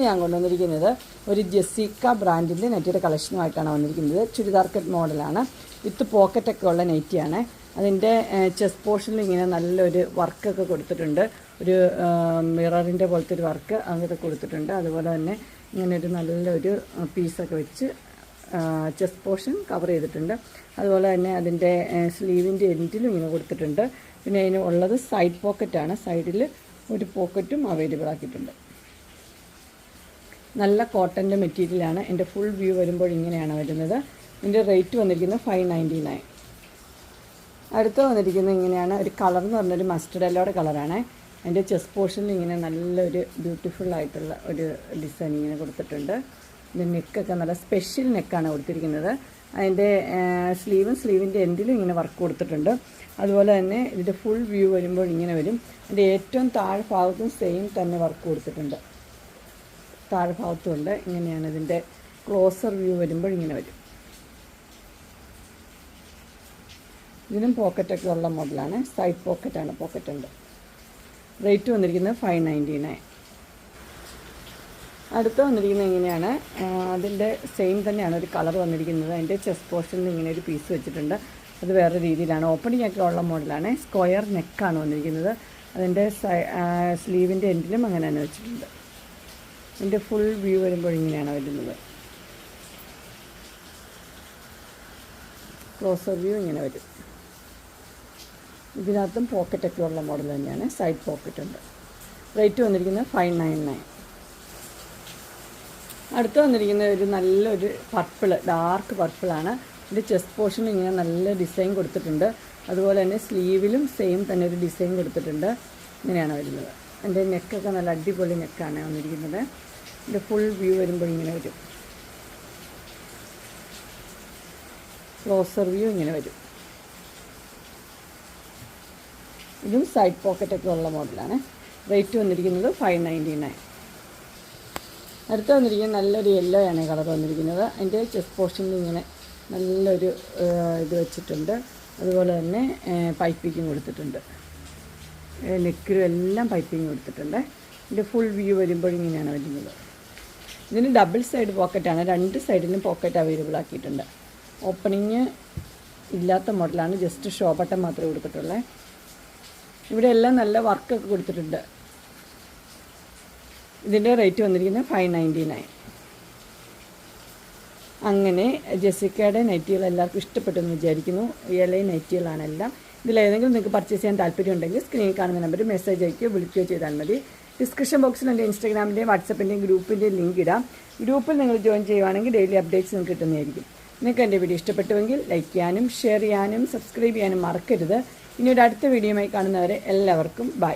ഞാൻ കൊണ്ടുവന്നിരിക്കുന്നത് ഒരു ജെസിക്ക ബ്രാൻഡിൻ്റെ നെറ്റിയുടെ കളക്ഷനുമായിട്ടാണ് വന്നിരിക്കുന്നത്. ചുരിദാർ കട്ട് മോഡലാണ്, വിത്ത് പോക്കറ്റൊക്കെ ഉള്ള നെറ്റിയാണ്. അതിൻ്റെ ചെസ്റ്റ് പോർഷനിൽ ഇങ്ങനെ നല്ലൊരു വർക്കൊക്കെ കൊടുത്തിട്ടുണ്ട്. ഒരു മിററിൻ്റെ പോലത്തെ ഒരു വർക്ക് അങ്ങനത്തെ കൊടുത്തിട്ടുണ്ട്. അതുപോലെ തന്നെ ഇങ്ങനെ ഒരു നല്ലൊരു പീസൊക്കെ വെച്ച് ചെസ്റ്റ് പോർഷൻ കവർ ചെയ്തിട്ടുണ്ട്. അതുപോലെ തന്നെ അതിൻ്റെ സ്ലീവിൻ്റെ എൻഡിലും ഇങ്ങനെ കൊടുത്തിട്ടുണ്ട്. പിന്നെ അതിന് ഉള്ളത് സൈഡ് പോക്കറ്റാണ്. സൈഡിൽ ഒരു പോക്കറ്റും അവൈലബിൾ ആക്കിയിട്ടുണ്ട്. നല്ല കോട്ടൻ്റെ മെറ്റീരിയലാണ്. എൻ്റെ ഫുൾ വ്യൂ വരുമ്പോൾ ഇങ്ങനെയാണ് വരുന്നത്. ഇതിൻ്റെ റേറ്റ് വന്നിരിക്കുന്നത് 599. അടുത്ത് വന്നിരിക്കുന്നത് ഇങ്ങനെയാണ്. ഒരു കളർ എന്ന് പറഞ്ഞൊരു മസ്റ്റർഡ് യെല്ലോയുടെ കളറാണ്. അതിൻ്റെ ചെസ്റ്റ് പോർഷനിൽ ഇങ്ങനെ നല്ലൊരു ബ്യൂട്ടിഫുൾ ആയിട്ടുള്ള ഒരു ഡിസൈൻ ഇങ്ങനെ കൊടുത്തിട്ടുണ്ട്. ഇതിൻ്റെ നെക്കൊക്കെ നല്ല സ്പെഷ്യൽ നെക്കാണ് കൊടുത്തിരിക്കുന്നത്. അതിൻ്റെ സ്ലീവിൻ്റെ എൻഡിലും ഇങ്ങനെ വർക്ക് കൊടുത്തിട്ടുണ്ട്. അതുപോലെ തന്നെ ഇതിൻ്റെ ഫുൾ വ്യൂ വരുമ്പോൾ ഇങ്ങനെ വരും. അതിൻ്റെ ഏറ്റവും താഴ്ഭാഗത്തും സെയിം തന്നെ വർക്ക് കൊടുത്തിട്ടുണ്ട്. താഴ്ഭാഗത്തുമുണ്ട്. ഇങ്ങനെയാണ് ഇതിൻ്റെ ക്ലോസർ വ്യൂ വരുമ്പോൾ ഇങ്ങനെ വരും. ഇതിനും പോക്കറ്റൊക്കെ ഉള്ള മോഡലാണ്. സൈഡ് പോക്കറ്റാണ്, പോക്കറ്റുണ്ട്. റേറ്റ് വന്നിരിക്കുന്നത് 599. അടുത്ത് വന്നിരിക്കുന്നത് ഇങ്ങനെയാണ്. അതിൻ്റെ സെയിം തന്നെയാണ് ഒരു കളർ വന്നിരിക്കുന്നത്. അതിൻ്റെ ചെസ്റ്റ് പോർഷനിൽ ഇങ്ങനെ ഒരു പീസ് വെച്ചിട്ടുണ്ട്. അത് വേറെ രീതിയിലാണ്, ഓപ്പണിംഗ് ഒക്കെ ഉള്ള മോഡലാണ്. സ്ക്വയർ നെക്കാണ് വന്നിരിക്കുന്നത്. അതിൻ്റെ സ്ലീവിൻ്റെ എൻഡിലും അങ്ങനെ തന്നെ വെച്ചിട്ടുണ്ട്. ഇതിൻ്റെ ഫുൾ വ്യൂ വരുമ്പോൾ ഇങ്ങനെയാണ് വരുന്നത്. ക്ലോസർ വ്യൂ ഇങ്ങനെ വരും. ഇതിനകത്തും പോക്കറ്റൊക്കെ ഉള്ള മോഡൽ തന്നെയാണ്. സൈഡ് പോക്കറ്റ് ഉണ്ട്. റേറ്റ് വന്നിരിക്കുന്നത് 599. അടുത്ത് വന്നിരിക്കുന്നത് ഒരു നല്ലൊരു പർപ്പിൾ, ഡാർക്ക് പർപ്പിളാണ്. ഇതിൻ്റെ ചെസ്റ്റ് പോർഷനിൽ ഇങ്ങനെ നല്ല ഡിസൈൻ കൊടുത്തിട്ടുണ്ട്. അതുപോലെ തന്നെ സ്ലീവിലും സെയിം തന്നെ ഒരു ഡിസൈൻ കൊടുത്തിട്ടുണ്ട്. ഇങ്ങനെയാണ് വരുന്നത്. എൻ്റെ നെക്കൊക്കെ നല്ല അടിപൊളി നെക്കാണ് വന്നിരിക്കുന്നത്. ഇതിൻ്റെ ഫുൾ വ്യൂ വരുമ്പോൾ ഇങ്ങനെ വരും. ക്ലോസർ വ്യൂ ഇങ്ങനെ വരും. ഇതും സൈഡ് പോക്കറ്റൊക്കെ ഉള്ള മോഡലാണ്. റേറ്റ് വന്നിരിക്കുന്നത് 599. അടുത്ത് വന്നിരിക്കുന്നത് നല്ലൊരു യെല്ലോ ആണ് കളർ വന്നിരിക്കുന്നത്. അതിൻ്റെ ചെസ്റ്റ് പോർഷനിൽ ഇങ്ങനെ നല്ലൊരു ഇത് വെച്ചിട്ടുണ്ട്. അതുപോലെ തന്നെ പൈപ്പിങ്ങും കൊടുത്തിട്ടുണ്ട്. നെക്കിലും എല്ലാം പൈപ്പിങ് കൊടുത്തിട്ടുണ്ട്. ഇതിൻ്റെ ഫുൾ വ്യൂ വരുമ്പോൾ ഇങ്ങനെയാണ് വരുന്നത്. ഇതിന് ഡബിൾ സൈഡ് പോക്കറ്റാണ്. 2 സൈഡിലും പോക്കറ്റ് അവൈലബിൾ ആക്കിയിട്ടുണ്ട്. ഓപ്പണിങ് ഇല്ലാത്ത മോഡലാണ്. ജസ്റ്റ് ഷോ ബട്ടൺ മാത്രമേ കൊടുത്തിട്ടുള്ളൂ. ഇവിടെ എല്ലാം നല്ല വർക്കൊക്കെ കൊടുത്തിട്ടുണ്ട്. ഇതിൻ്റെ റേറ്റ് വന്നിരിക്കുന്നത് 599. അങ്ങനെ ജെസിക്കയുടെ നൈറ്റികൾ എല്ലാവർക്കും ഇഷ്ടപ്പെട്ടെന്ന് വിചാരിക്കുന്നു. റിയലൈ നൈറ്റികളാണ് എല്ലാം. ഇതിലേതെങ്കിലും നിങ്ങൾക്ക് പർച്ചേസ് ചെയ്യാൻ താല്പര്യമുണ്ടെങ്കിൽ സ്ക്രീനിൽ കാണുന്ന നമ്പറിൽ മെസ്സേജ് അയക്കുകയോ വിളിക്കുകയോ ചെയ്താൽ മതി. ഡിസ്ക്രിപ്ഷൻ ബോക്സിൽ എൻ്റെ ഇൻസ്റ്റാഗ്രാമിൻ്റെയും വാട്സപ്പിൻ്റെയും ഗ്രൂപ്പിൻ്റെയും ലിങ്ക് ഇടാം. ഗ്രൂപ്പിൽ നിങ്ങൾ ജോയിൻ ചെയ്യുവാണെങ്കിൽ ഡെയിലി അപ്ഡേറ്റ്സ് നിങ്ങൾക്ക് കിട്ടുന്നതായിരിക്കും. നിങ്ങൾക്ക് എൻ്റെ വീഡിയോ ഇഷ്ടപ്പെട്ടുവെങ്കിൽ ലൈക്ക് ചെയ്യാനും ഷെയർ ചെയ്യാനും സബ്സ്ക്രൈബ് ചെയ്യാനും മറക്കരുത്. ഇനി ഒരു അടുത്ത വീഡിയോയുമായി കാണുന്നവരെ എല്ലാവർക്കും ബൈ.